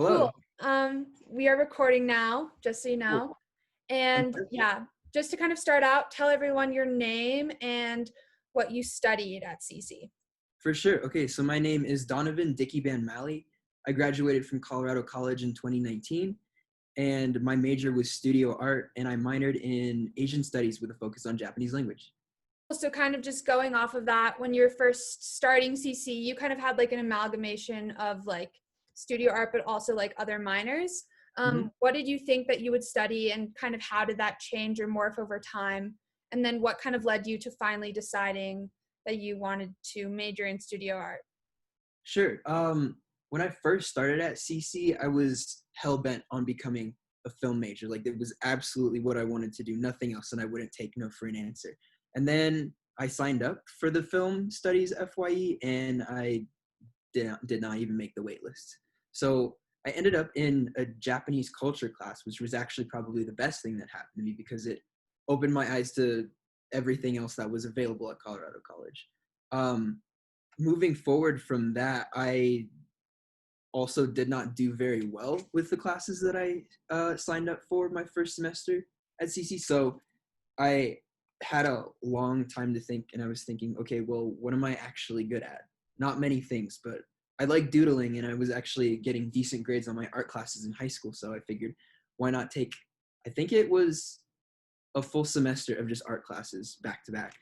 Cool. Hello. We are recording now, just so you Cool. know. And Perfect. yeah, just to kind of start out, tell everyone your name and what you studied at CC. For sure. Okay, so my name is Donovan Dickey Banmalley. I graduated from Colorado College in 2019, and my major was studio art, and I minored in Asian studies with a focus on Japanese language. So kind of just going off of that, when you were first starting CC, you kind of had like an amalgamation of like studio art, but also like other minors. Mhm. What did you think that you would study and kind of how did that change or morph over time? And then what kind of led you to finally deciding that you wanted to major in studio art? Sure. When I first started at CC, I was hell bent on becoming a film major. Like it was absolutely what I wanted to do, nothing else, and I wouldn't take no for an answer. And then I signed up for the film studies FYE, and I did not even make the wait list. So I ended up in a Japanese culture class, which was actually probably the best thing that happened to me because it opened my eyes to everything else that was available at Colorado College. Um, Moving forward from that, I also did not do very well with the classes that I signed up for my first semester at CC. So I had a long time to think, and I was thinking, okay, well, what am I actually good at? Not many things, but I like doodling, and I was actually getting decent grades on my art classes in high school. So I figured, why not take, I think it was a full semester of just art classes back to back.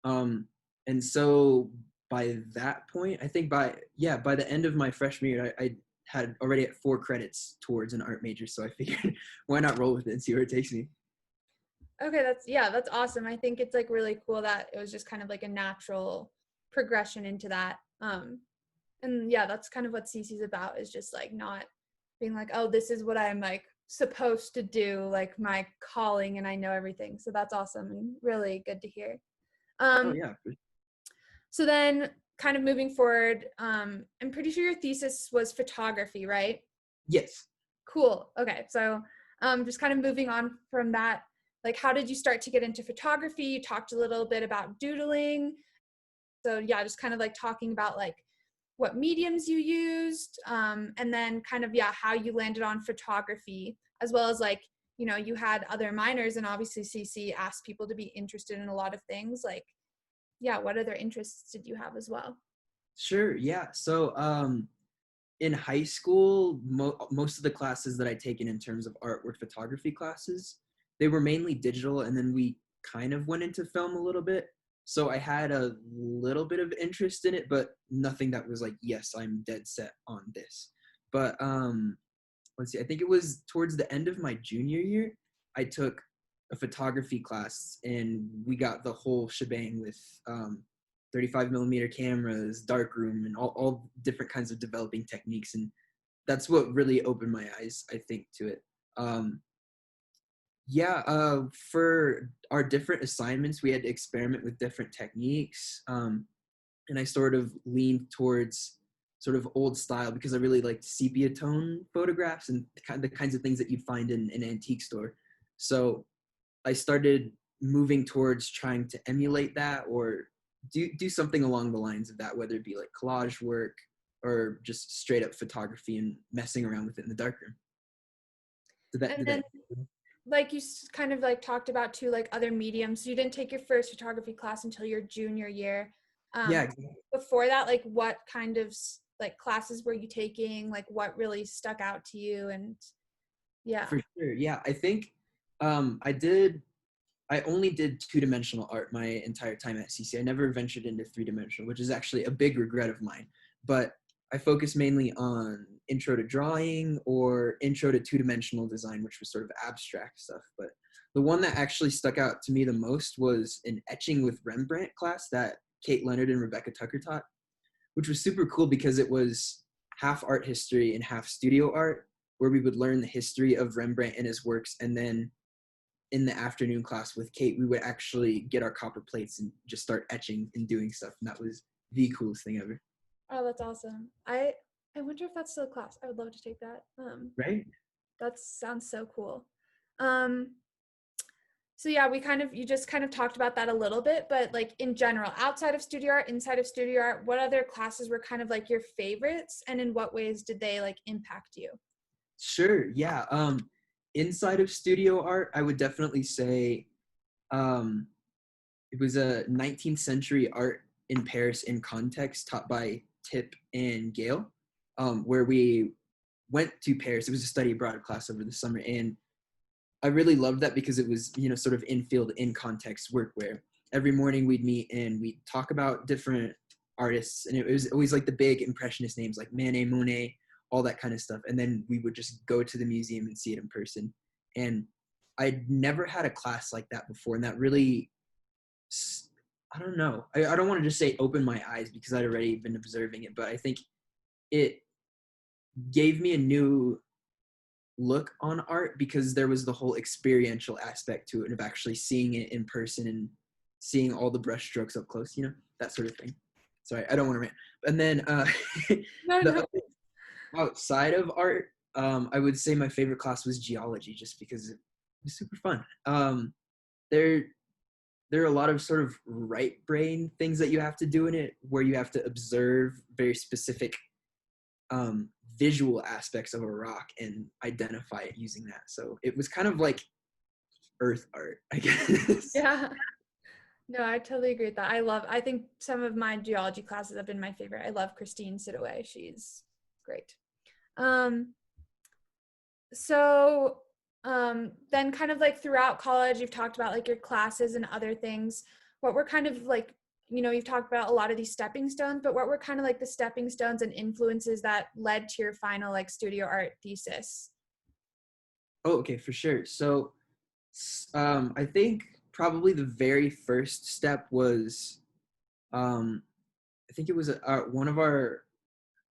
And so by that point, I think by the end of my freshman year, I had already at 4 credits towards an art major. So I figured, why not roll with it and see where it takes me? Okay, that's awesome. I think it's like really cool that it was just kind of like a natural progression into that. And yeah, that's kind of what CC's about is just like not being like, oh, this is what I'm like supposed to do, like my calling and I know everything. So that's awesome and really good to hear. Oh Um, yeah. so then kind of moving forward, I'm pretty sure your thesis was photography, right? Yes. Cool. Okay. So just kind of moving on from that, like how did you start to get into photography? You talked a little bit about doodling. So yeah, just kind of like talking about like what mediums you used, and then kind of yeah how you landed on photography, as well as like you had other minors, and obviously CC asked people to be interested in a lot of things. Like yeah, what other interests did you have as well? Sure. Yeah. So in high school, most of the classes that I'd taken in terms of art were photography classes. They were mainly digital, and then we kind of went into film a little bit. So I had a little bit of interest in it, but nothing that was like, yes, I'm dead set on this. But let's see, I think it was towards the end of my junior year, I took a photography class, and we got the whole shebang with 35 millimeter cameras, darkroom, and all different kinds of developing techniques. And that's what really opened my eyes, I think, to it. Um, yeah, for our different assignments, we had to experiment with different techniques. And I sort of leaned towards sort of old style because I really liked sepia tone photographs and the kinds of things that you'd find in an antique store. So I started moving towards trying to emulate that or do something along the lines of that, whether it be like collage work or just straight up photography and messing around with it in the darkroom. And Did then that? like you kind of like talked about too like other mediums, so you didn't take your first photography class until your junior year. Yeah, um exactly. Before that, like what kind of like classes were you taking, like what really stuck out to you? And yeah. For sure. Yeah, I think I did. I only did two-dimensional art my entire time at CC. I never ventured into three-dimensional, which is actually a big regret of mine. But I focused mainly on intro to drawing or intro to two-dimensional design, which was sort of abstract stuff. But the one that actually stuck out to me the most was an etching with Rembrandt class that Kate Leonard and Rebecca Tucker taught, which was super cool because it was half art history and half studio art, where we would learn the history of Rembrandt and his works, and then in the afternoon class with Kate, we would actually get our copper plates and just start etching and doing stuff. And that was the coolest thing ever. Oh, that's awesome. I wonder if that's still a class. I would love to take that. Right? That sounds so cool. um So yeah, you just kind of talked about that a little bit, but like in general, outside of studio art, inside of studio art, what other classes were kind of like your favorites, and in what ways did they like impact you? Sure, yeah. Inside of studio art, I would definitely say um, it was a 19th century art in Paris in context taught by Tip and Gail, where we went to Paris. It was a study abroad class over the summer, and I really loved that because it was, sort of in field, in context work where every morning we'd meet and we'd talk about different artists. And it was always like the big impressionist names like Manet, Monet, all that kind of stuff. And then we would just go to the museum and see it in person. And I'd never had a class like that before. And that really, I don't know. I don't want to just say open my eyes because I'd already been observing it, but I think it gave me a new look on art because there was the whole experiential aspect to it of actually seeing it in person and seeing all the brush strokes up close, that sort of thing. Sorry, I don't want to rant. And then No, the no. outside of art, I would say my favorite class was geology just because it was super fun. There there are a lot of sort of right brain things that you have to do in it where you have to observe very specific visual aspects of a rock and identify it using that. So it was kind of like earth art, I guess. Yeah. No, I totally agree with that. I think some of my geology classes have been my favorite. I love Christine Sidaway. She's great. Um, so then kind of like throughout college, you've talked about like your classes and other things. What were kind of like, you've talked about a lot of these stepping stones, but what were kind of like the stepping stones and influences that led to your final like studio art thesis? Oh, okay, for sure. So I think probably the very first step was I think it was one of our,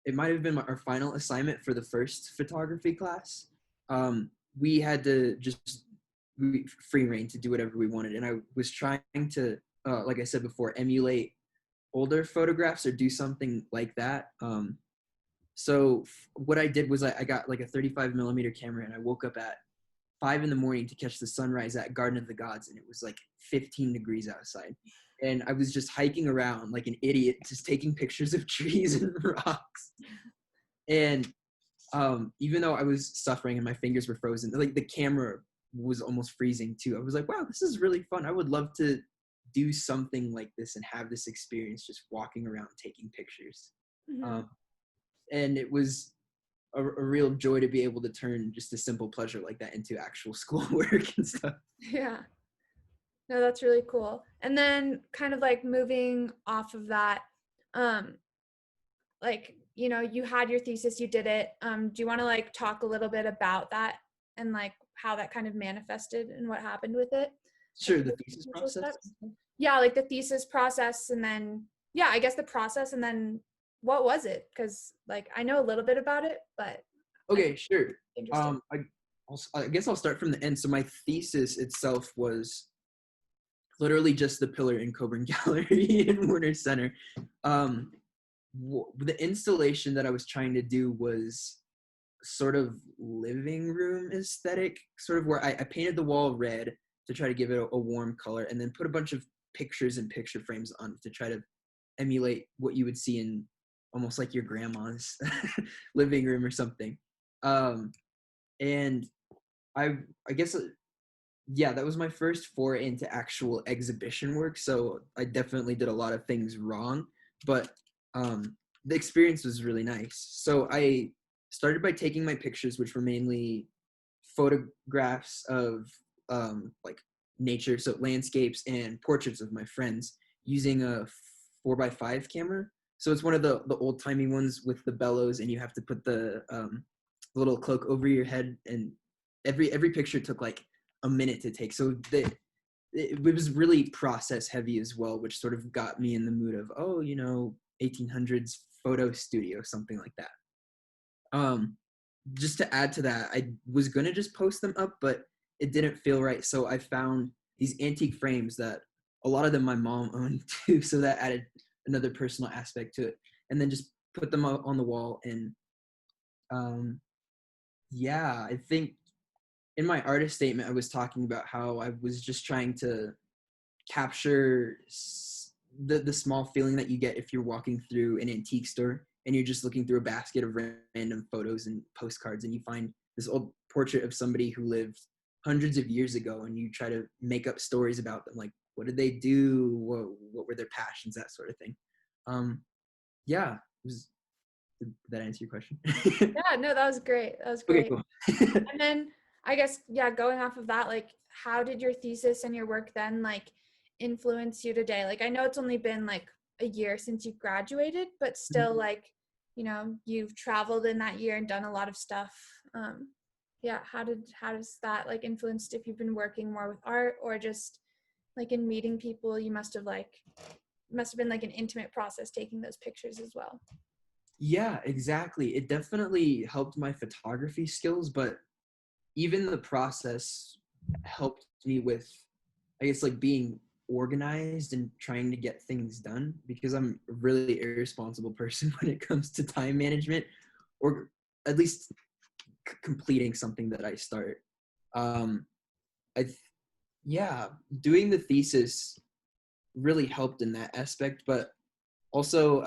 it might have been our final assignment for the first photography class. We had to just free reign to do whatever we wanted. And I was trying to, like I said before, emulate older photographs or do something like that. So what I did was I got like a 35 millimeter camera and I woke up at 5 a.m. to catch the sunrise at Garden of the Gods, and it was like 15 degrees outside. And I was just hiking around like an idiot, just taking pictures of trees and rocks. And even though I was suffering and my fingers were frozen, like the camera was almost freezing too. I was like, wow, this is really fun. I would love to do something like this and have this experience just walking around taking pictures. Mm-hmm. Um, and it was a real joy to be able to turn just a simple pleasure like that into actual schoolwork and stuff. Yeah. No, that's really cool. And then kind of like moving off of that, um, like, you had your thesis, you did it. Do you want to like talk a little bit about that and like how that kind of manifested and what happened with it? Like Sure, the the thesis initial process. steps? Yeah, like the thesis process and then, yeah, I guess the process and then what was it? Because like I know a little bit about it, but I'm Okay, sure. interested. I guess I'll start from the end. So my thesis itself was literally just the pillar in Coburn Gallery in Warner Center. Um, the installation that I was trying to do was sort of living room aesthetic, sort of where I painted the wall red to try to give it a warm color, and then put a bunch of pictures and picture frames on it to try to emulate what you would see in almost like your grandma's living room or something. And I guess yeah, that was my first foray into actual exhibition work. So I definitely did a lot of things wrong, but the experience was really nice. So I started by taking my pictures, which were mainly photographs of like nature, so landscapes and portraits of my friends using a 4x5 camera. So it's one of the old timey ones with the bellows, and you have to put the little cloak over your head. And every picture took like a minute to take. So it was really process heavy as well, which sort of got me in the mood of 1800s photo studio, something like that. Just to add to that, I was gonna just post them up, but it didn't feel right. So I found these antique frames that a lot of them my mom owned too. So that added another personal aspect to it. And then just put them up on the wall. And yeah, I think in my artist statement, I was talking about how I was just trying to capture the small feeling that you get if you're walking through an antique store and you're just looking through a basket of random photos and postcards, and you find this old portrait of somebody who lived hundreds of years ago, and you try to make up stories about them, like what did they do, what were their passions, that sort of thing. Yeah, did that answer your question? Yeah, no, that was great. That was Okay, great. cool. And then I guess, yeah, going off of that, like, how did your thesis and your work then like influence you today? Like, I know it's only been like a year since you graduated, but still, like, you know, you've traveled in that year and done a lot of stuff. Yeah, how does that like influenced if you've been working more with art or just like in meeting people? You must have been like an intimate process taking those pictures as well. Yeah, exactly. It definitely helped my photography skills, but even the process helped me with, I guess, like being organized and trying to get things done, because I'm a really irresponsible person when it comes to time management, or at least completing something that I start. Um, I, yeah, doing the thesis really helped in that aspect, but also,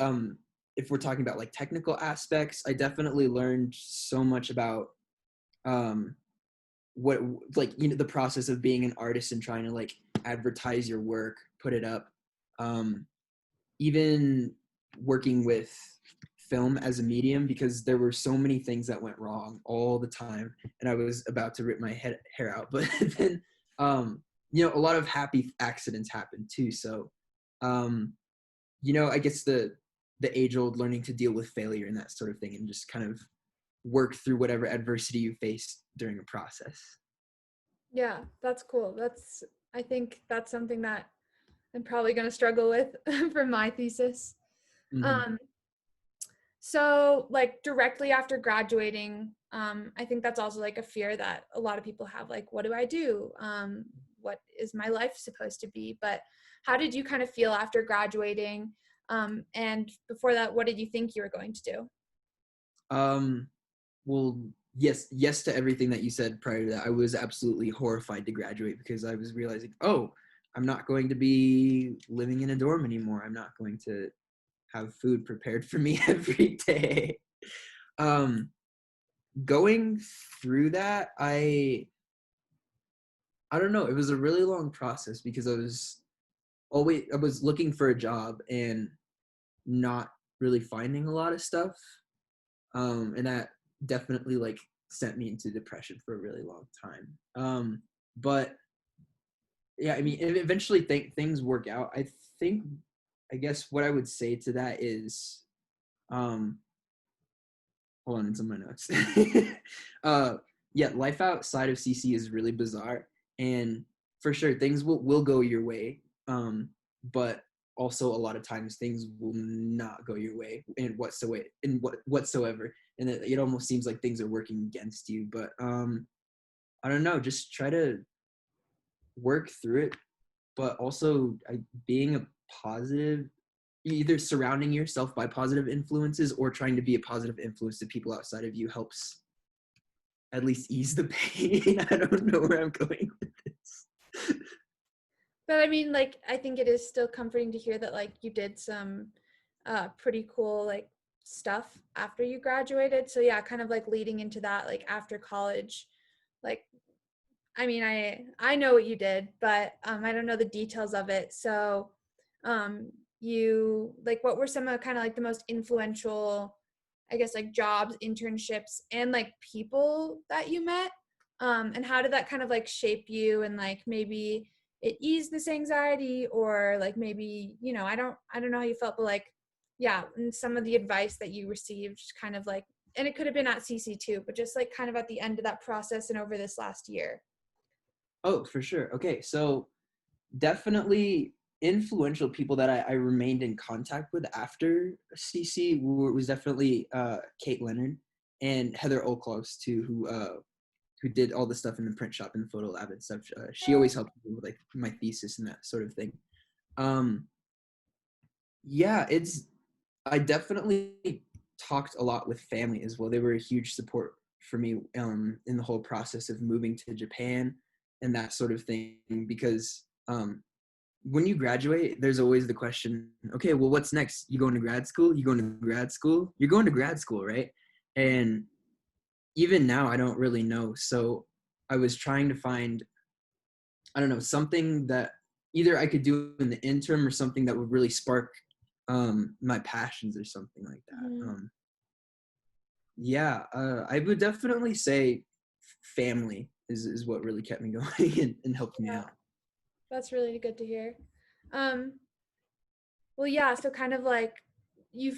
if we're talking about like technical aspects, I definitely learned so much about um, what, like, you know, the process of being an artist and trying to like advertise your work, put it up. Um, Even working with film as a medium, because there were so many things that went wrong all the time, and I was about to rip my hair out, but then you know, a lot of happy accidents happened too. So um, you know, I guess the age old learning to deal with failure and that sort of thing, and just kind of work through whatever adversity you face during a process. Yeah, that's cool. I think that's something that I'm probably going to struggle with for my thesis. Mm-hmm. Um, so like directly after graduating, I think that's also like a fear that a lot of people have, like, what do I do? What is my life supposed to be? But how did you kind of feel after graduating? And before that, what did you think you were going to do? Um, well, yes to everything that you said prior to that. I was absolutely horrified to graduate, because I was realizing, oh, I'm not going to be living in a dorm anymore. I'm not going to have food prepared for me every day. Um, Going through that, I don't know. It was a really long process, because I was looking for a job and not really finding a lot of stuff. And that definitely like sent me into depression for a really long time. But yeah, I mean, eventually things work out. Think, I guess what I would say to that is, um, hold on, it's in my notes. uh, yeah, life outside of CC is really bizarre, and for sure things will go your way. But also a lot of times things will not go your way whatsoever, and it almost seems like things are working against you. But I don't know, just try to work through it, but also being a positive, either surrounding yourself by positive influences or trying to be a positive influence to people outside of you helps at least ease the pain. I don't know where I'm going with this. But I mean, like, I think it is still comforting to hear that like you did some pretty cool like stuff after you graduated. So yeah, kind of like leading into that, like after college, like, I mean, I know what you did, but I don't know the details of it. So you like, what were some of kind of like the most influential, I guess, like jobs, internships, and like people that you met? And how did that kind of like shape you, and like maybe it eased this anxiety, or like maybe, you know, I don't know how you felt, but like, yeah, and some of the advice that you received kind of like, and it could have been at CC too, but just like kind of at the end of that process and over this last year. Oh, for sure. Okay, so definitely influential people that I remained in contact with after CC was definitely Kate Leonard and Heather Oaklows too, who did all the stuff in the print shop and the photo lab and stuff. She always helped me with like my thesis and that sort of thing. Um, yeah, I definitely talked a lot with family as well. They were a huge support for me in the whole process of moving to Japan and that sort of thing, because when you graduate, there's always the question, okay, well, what's next? You going to grad school? You going to grad school? You're going to grad school, right? And even now, I don't really know. So I was trying to find, I don't know, something that either I could do in the interim or something that would really spark my passions or something like that. Mm, I would definitely say family is what really kept me going and helped me yeah, out. that's really good to hear. Um, well, yeah, so kind of like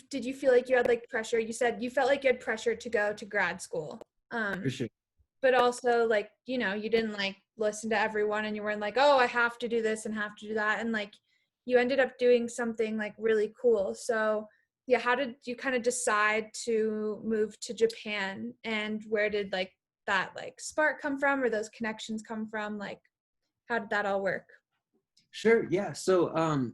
did you feel like you had like pressure? You said you felt like you had pressure to go to grad school. For Um, sure. but also like, you didn't like listen to everyone and you weren't like, oh, I have to do this and have to do that. And like you ended up doing something like really cool. So yeah, how did you kind of decide to move to Japan, and where did like that like spark come from, or those connections come from? Like, how did that all work? Sure. Yeah. So,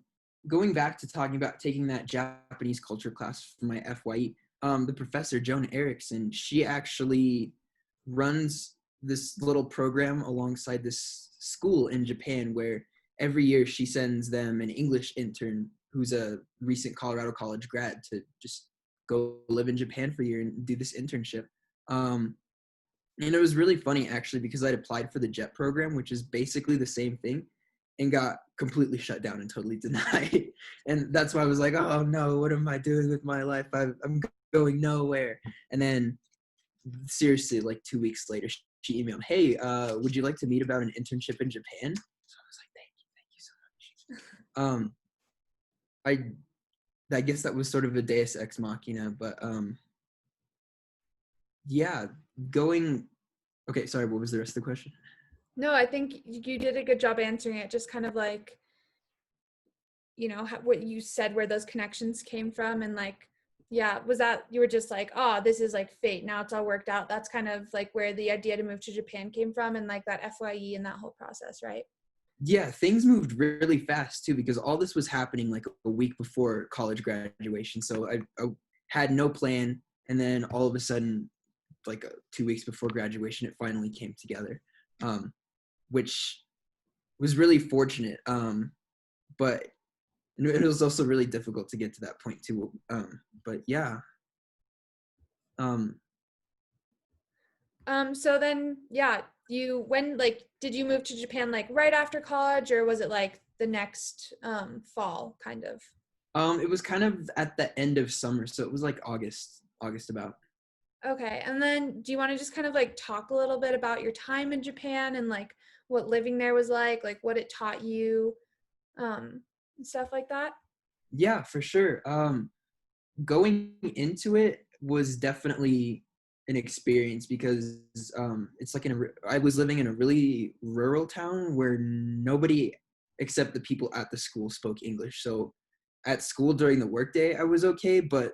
going back to talking about taking that Japanese culture class for my FYE, the professor Joan Erickson, she actually runs this little program alongside this school in Japan where every year she sends them an English intern who's a recent Colorado College grad to just go live in Japan for a year and do this internship. Um, and it was really funny actually because I'd applied for the JET program, which is basically the same thing, and got completely shut down and totally denied. And that's why I was like, oh no, what am I doing with my life? I'm going nowhere. And then seriously, like 2 weeks later, she emailed, hey, would you like to meet about an internship in Japan? So I was like, thank you so much. I guess that was sort of a deus ex machina, but yeah, going, okay, sorry, what was the rest of the question? No, I think you did a good job answering it. Just kind of like, what you said, where those connections came from, and like, yeah, was that you were just like, oh, this is like fate, now it's all worked out? That's kind of like where the idea to move to Japan came from, and like that FYE and that whole process, right? Yeah, things moved really fast too because all this was happening like a week before college graduation. So I had no plan, and then all of a sudden, like 2 weeks before graduation, it finally came together, which was really fortunate. But it was also really difficult to get to that point too. But yeah, um, So then, yeah, did you move to Japan like right after college, or was it like the next fall kind of? it was kind of at the end of summer, so it was like August about. Okay, and then do you want to just kind of like talk a little bit about your time in Japan, and like what living there was like what it taught you, and stuff like that? Yeah, for sure. Going into it was definitely an experience because it's like I was living in a really rural town where nobody except the people at the school spoke English. So at school during the workday, I was okay, but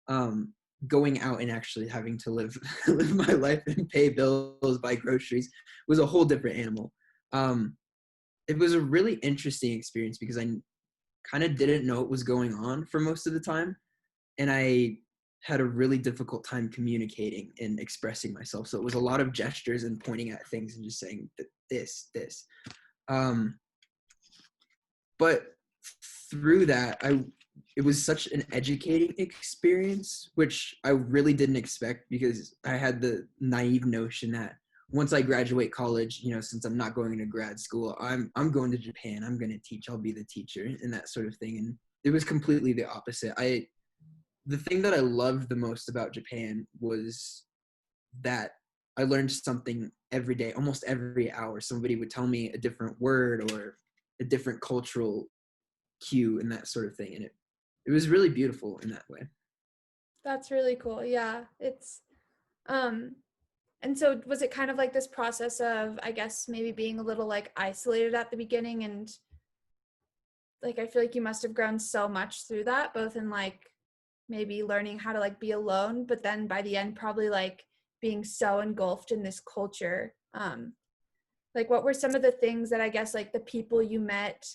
um, going out and actually having to live live my life and pay bills, buy groceries was a whole different animal. Um, it was a really interesting experience because I kind of didn't know what was going on for most of the time, and I had a really difficult time communicating and expressing myself. So it was a lot of gestures and pointing at things and just saying this. Um, but through that, it was such an educating experience, which I really didn't expect because I had the naive notion that once I graduate college, since I'm not going to grad school, I'm going to Japan. I'm going to teach. I'll be the teacher and that sort of thing. And it was completely the opposite. The thing that I loved the most about Japan was that I learned something every day, almost every hour. Somebody would tell me a different word or a different cultural cue and that sort of thing. And it was really beautiful in that way. That's really cool. Yeah, it's um and so was it kind of like this process of, I guess, maybe being a little like isolated at the beginning, and like I feel like you must have grown so much through that, both in like maybe learning how to like be alone, but then by the end probably like being so engulfed in this culture. Like what were some of the things that I guess like the people you met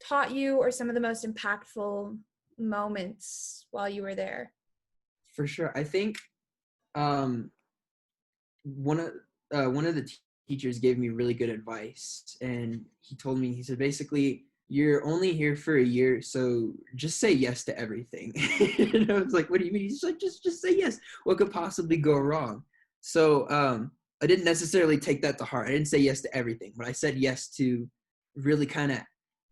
taught you, or some of the most impactful moments while you were there? For sure. I think um, one of the teachers gave me really good advice, and he told me, he said, basically, you're only here for a year, so just say yes to everything. And I was like, what do you mean? He's like, just say yes. What could possibly go wrong? So I didn't necessarily take that to heart. I didn't say yes to everything, but I said yes to really kind of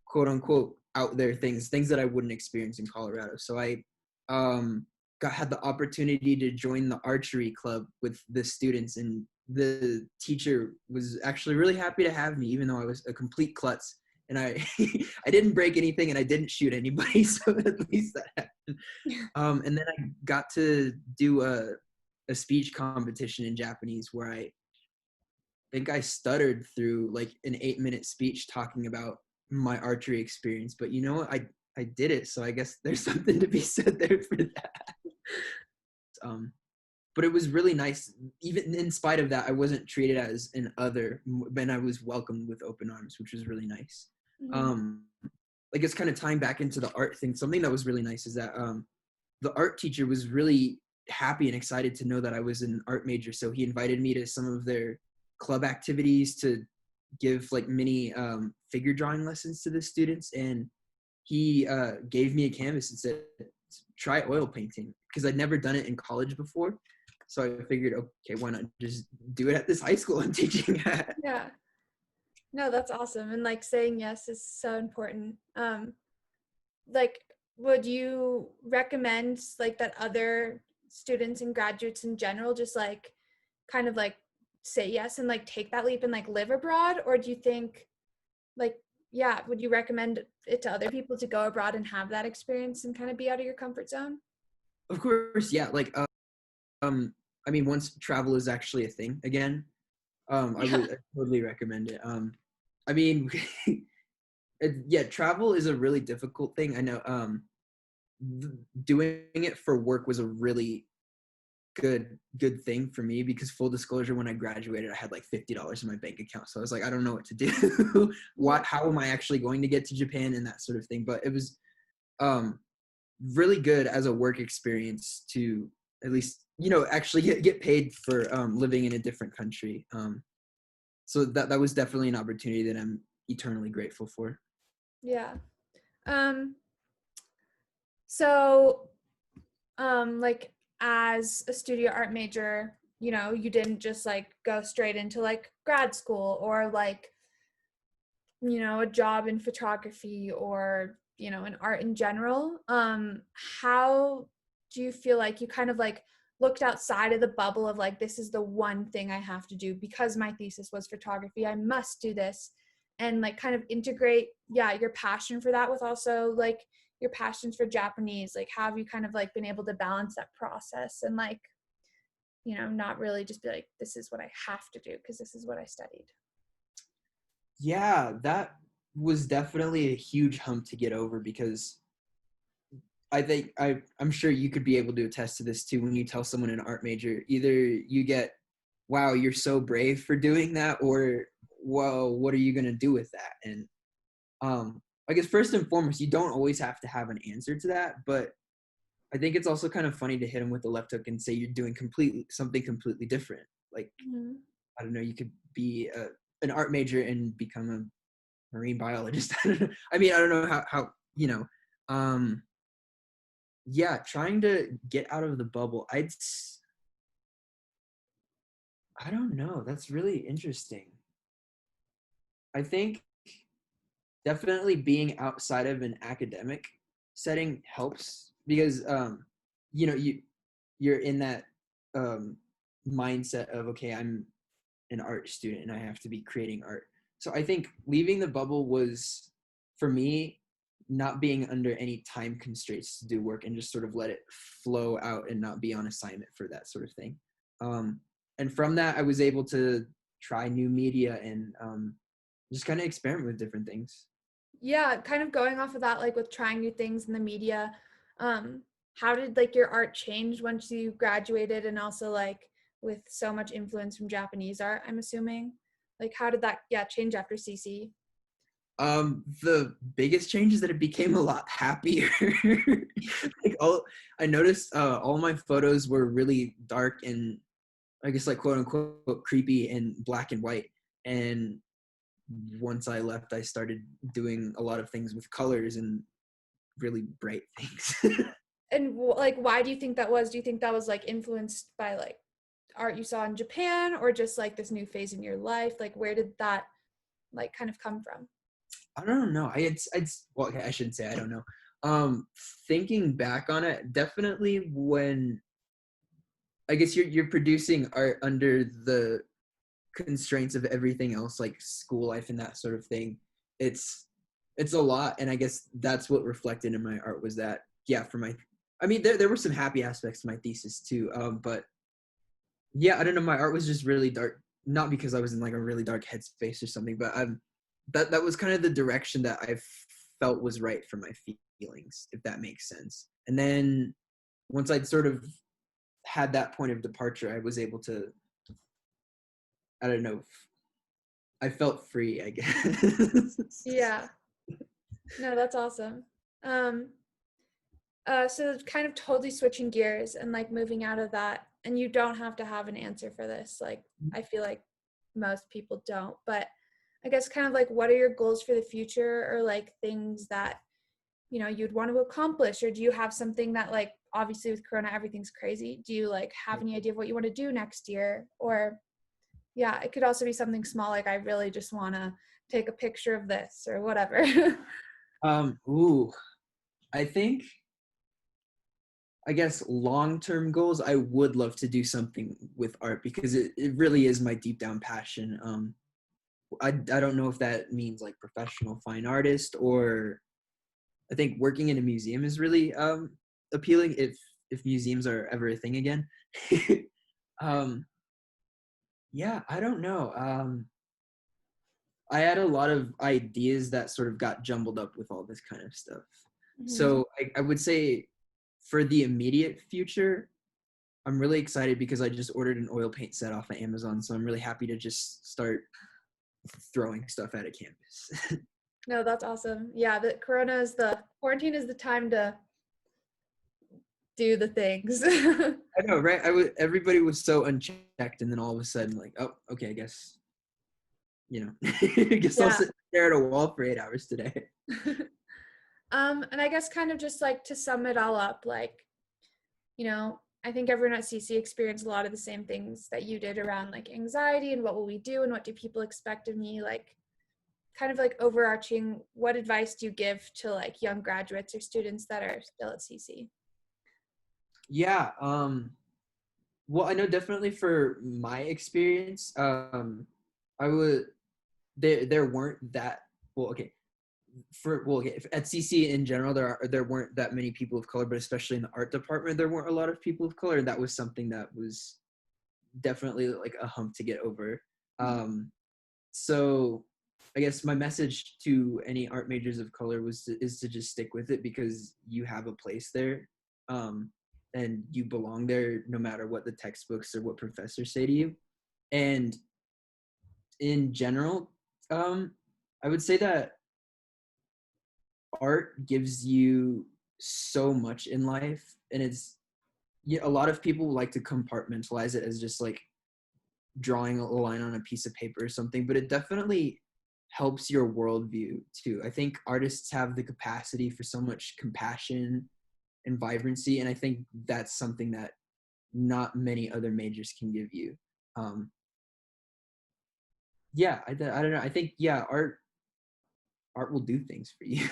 quote unquote out there things that I wouldn't experience in Colorado. So I had the opportunity to join the archery club with the students, and the teacher was actually really happy to have me, even though I was a complete klutz, and I I didn't break anything and I didn't shoot anybody, so at least that happened. And then I got to do a speech competition in Japanese where I think I stuttered through like an 8-minute speech talking about my archery experience, but you know what? I did it, so I guess there's something to be said there for that. Um, but it was really nice. Even in spite of that, I wasn't treated as an other, and I was welcomed with open arms, which was really nice. Mm-hmm. Um, like it's kind of tying back into the art thing. Something that was really nice is that the art teacher was really happy and excited to know that I was an art major. So he invited me to some of their club activities to give like mini figure drawing lessons to the students. And he gave me a canvas and said, try oil painting, because I'd never done it in college before. So I figured, okay, why not just do it at this high school I'm teaching at? Yeah. No, that's awesome. And like saying yes is so important. Like, would you recommend like that other students and graduates in general just like kind of like say yes and like take that leap and like live abroad? Or do you think like, yeah, would you recommend it to other people to go abroad and have that experience and kind of be out of your comfort zone? Of course, yeah. Like, I mean, once travel is actually a thing again, I Yeah. would totally recommend it. I mean, yeah, travel is a really difficult thing. I know. Doing it for work was a really good thing for me, because full disclosure, when I graduated I had like $50 in my bank account, so I was like, I don't know what to do. Yeah. How am I actually going to get to Japan and that sort of thing. But it was um really good as a work experience to at least, actually get paid for living in a different country. So that was definitely an opportunity that I'm eternally grateful for. Yeah. Um, so like as a studio art major, you know, you didn't just like go straight into like grad school or like, you know, a job in photography or, you know, in art in general. How do you feel like you kind of like looked outside of the bubble of like, this is the one thing I have to do because my thesis was photography, I must do this, and like kind of integrate, yeah, your passion for that with also like your passions for Japanese? Like, how have you kind of like been able to balance that process and like, you know, not really just be like, this is what I have to do because this is what I studied? Yeah, that was definitely a huge hump to get over, because I think I'm sure you could be able to attest to this too. When you tell someone an art major, either you get, wow, you're so brave for doing that, or, whoa, what are you going to do with that? And I guess first and foremost, you don't always have to have an answer to that, but I think it's also kind of funny to hit them with the left hook and say you're doing something completely different. Like, Mm-hmm. I don't know, you could be an art major and become a marine biologist. I mean, I don't know how um, yeah, trying to get out of the bubble. I don't know. That's really interesting. I think definitely being outside of an academic setting helps, because you're in that um mindset of, okay, I'm an art student and I have to be creating art. So I think leaving the bubble was, for me, not being under any time constraints to do work and just sort of let it flow out and not be on assignment for that sort of thing. And from that, I was able to try new media and just kind of experiment with different things. Yeah, kind of going off of that, like with trying new things in the media, how did like your art change once you graduated, and also like with so much influence from Japanese art, I'm assuming? Like how did that, yeah, change after CC? The biggest change is that it became a lot happier. Like, I noticed all my photos were really dark and I guess like quote unquote creepy and black and white. And once I left, I started doing a lot of things with colors and really bright things. And like, why do you think that was? Do you think that was like influenced by like art you saw in Japan, or just like this new phase in your life? Like, where did that like kind of come from? I don't know. Well, okay, I shouldn't say I don't know. Thinking back on it, definitely when I guess you're producing art under the constraints of everything else, like school life and that sort of thing. It's it's a lot, and I guess that's what reflected in my art was that yeah, for my, I mean, there were some happy aspects to my thesis too, but yeah, I don't know, my art was just really dark, not because I was in like a really dark headspace or something, but that was kind of the direction that I felt was right for my feelings, if that makes sense. And then once I'd sort of had that point of departure, I was able to, I don't know, I felt free, I guess. Yeah. No, that's awesome. Um, so kind of totally switching gears and like moving out of that, and you don't have to have an answer for this. Like, I feel like most people don't, but I guess kind of like, what are your goals for the future, or like things that, you know, you'd want to accomplish? Or do you have something that, like, obviously with Corona, everything's crazy. Do you like have any idea of what you want to do next year? Or yeah, it could also be something small, like I really just want to take a picture of this or whatever. Ooh, I think, I guess long-term goals, I would love to do something with art because it really is my deep down passion. I don't know if that means like professional fine artist, or I think working in a museum is really appealing if museums are ever a thing again. um, yeah, I don't know. I had a lot of ideas that sort of got jumbled up with all this kind of stuff. Mhm. So I would say for the immediate future, I'm really excited because I just ordered an oil paint set off of Amazon. So I'm really happy to just start throwing stuff at a canvas. No, that's awesome. Yeah, the quarantine is the time to do the things. I know, right? Everybody was so unchecked, and then all of a sudden, like, oh, okay, I guess, I guess I'll Yeah. sit there at a wall for 8 hours today. And I guess kind of just like to sum it all up, like, you know, I think everyone at CC experienced a lot of the same things that you did around like anxiety and what will we do and what do people expect of me, like kind of like overarching, what advice do you give to like young graduates or students that are still at CC? Yeah. Well, I know definitely for my experience, I would there weren't that well. Okay, okay, at CC in general, there weren't that many people of color, but especially in the art department, there weren't a lot of people of color, and that was something that was definitely like a hump to get over. So I guess my message to any art majors of color is to just stick with it because you have a place there, and you belong there no matter what the textbooks or what professors say to you. And in general, I would say that art gives you so much in life, and it's, yeah, a lot of people like to compartmentalize it as just like drawing a line on a piece of paper or something, but it definitely helps your worldview too. I think artists have the capacity for so much compassion and vibrancy, and I think that's something that not many other majors can give you. Um, yeah, I don't know. I think yeah, art will do things for you.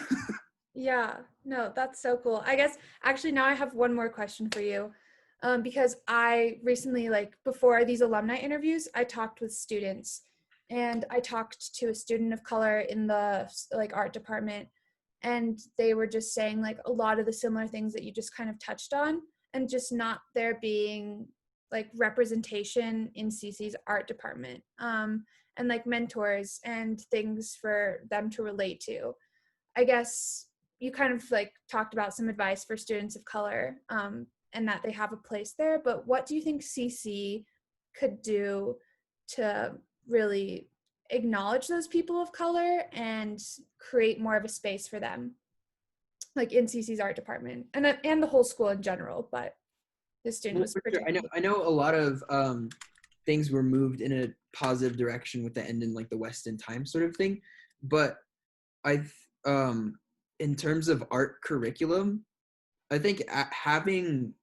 Yeah, no, that's so cool. I guess actually now I have one more question for you. Because I recently, like before these alumni interviews, I talked with students, and I talked to a student of color in the like art department, and they were just saying like a lot of the similar things that you just kind of touched on, and just not there being like representation in CC's art department, and like mentors and things for them to relate to. I guess you kind of like talked about some advice for students of color, and that they have a place there, but what do you think CC could do to really acknowledge those people of color and create more of a space for them, like in CC's art department and the whole school in general, but the student Well, was for sure. particularly. I know a lot of things were moved in a positive direction with the end in like the West End Times sort of thing. But I, in terms of art curriculum, I think having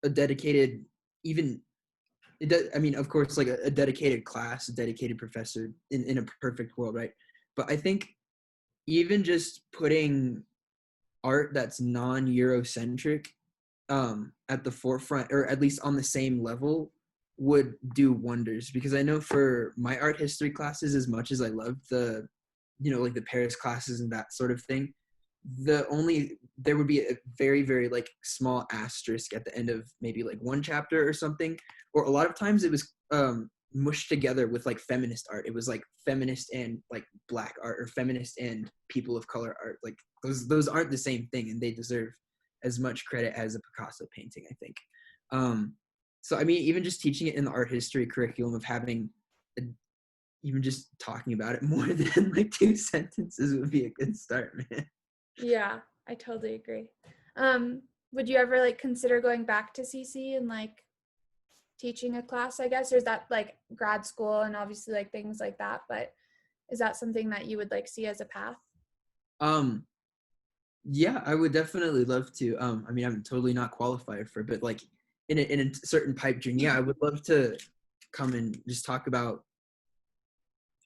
a dedicated, even it does, I mean, of course, like a dedicated class, a dedicated professor in a perfect world, right? But I think even just putting art that's non-Eurocentric at the forefront, or at least on the same level, would do wonders. Because I know for my art history classes, as much as I love the, like the Paris classes and that sort of thing, there would be a very, very like small asterisk at the end of maybe like one chapter or something. Or a lot of times it was mushed together with like feminist art. It was like feminist and like black art, or feminist and people of color art. Like those aren't the same thing, and they deserve as much credit as a Picasso painting, I think. So I mean, even just teaching it in the art history curriculum, of having even just talking about it more than like 2 sentences would be a good start, man. Yeah, I totally agree. Would you ever like consider going back to CC and like teaching a class, I guess? Or is that like grad school and obviously like things like that, but is that something that you would like see as a path? Yeah, I would definitely love to. I mean, I'm totally not qualified for it, but like in a certain pipe dream, yeah, I would love to come and just talk about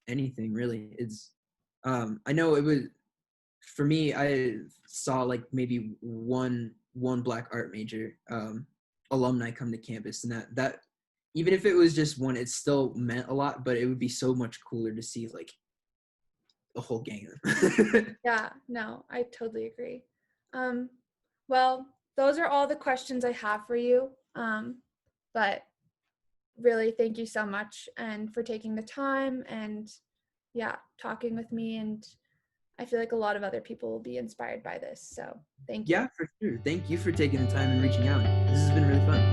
anything really. It's I know it was, for me, I saw like maybe one black art major alumni come to campus, and that even if it was just one, it still meant a lot. But it would be so much cooler to see like a whole gang of them. Yeah, no, I totally agree. Um, well, those are all the questions I have for you. But really, thank you so much and for taking the time and yeah, talking with me. And I feel like a lot of other people will be inspired by this. So thank you. Yeah, for sure. Thank you for taking the time and reaching out. This has been really fun.